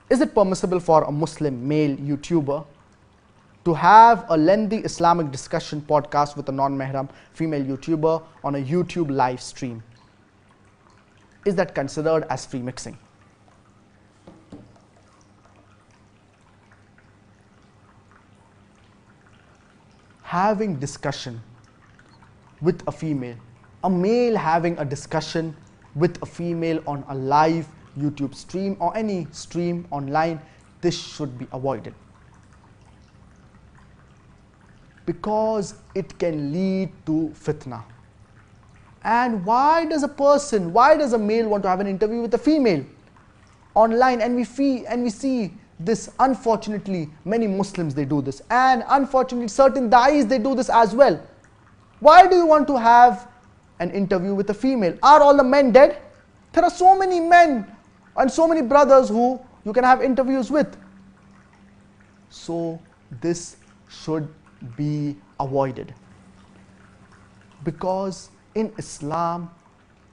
Is it permissible for a Muslim male YouTuber to have a lengthy Islamic discussion podcast with a non-mahram female YouTuber on a YouTube live stream? Is that considered as free mixing? Having discussion with a female, a male having a discussion with a female on a live YouTube stream or any stream online, this should be avoided, because it can lead to fitna. And why does a male want to have an interview with a female online? And we see this, unfortunately, many Muslims, they do this, and unfortunately certain da'is, they do this as well. Why do you want to have an interview with a female? Are all the men dead? There are so many men and so many brothers who you can have interviews with. So this should be avoided, because in Islam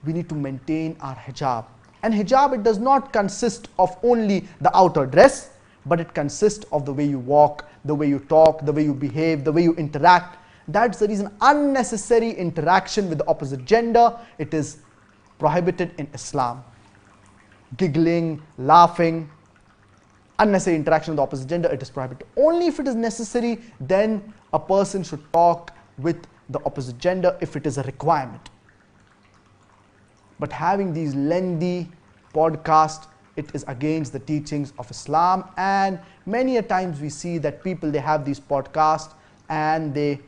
we need to maintain our hijab. And hijab, it does not consist of only the outer dress, but it consists of the way you walk, the way you talk, the way you behave, the way you interact. That's the reason unnecessary interaction with the opposite gender, it is prohibited in Islam. Giggling, laughing, unnecessary interaction with the opposite gender, it is prohibited. Only if it is necessary, then a person should talk with the opposite gender if it is a requirement. But having these lengthy podcasts, it is against the teachings of Islam. And many a times we see that people, they have these podcasts, and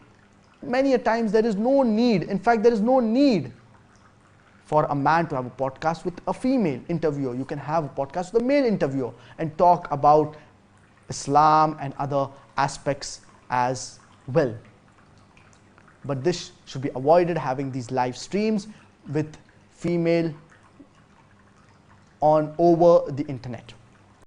many a times there is no need, in fact there is no need for a man to have a podcast with a female interviewer. You can have a podcast with a male interviewer and talk about Islam and other aspects as well. But this should be avoided, having these live streams with female over the internet.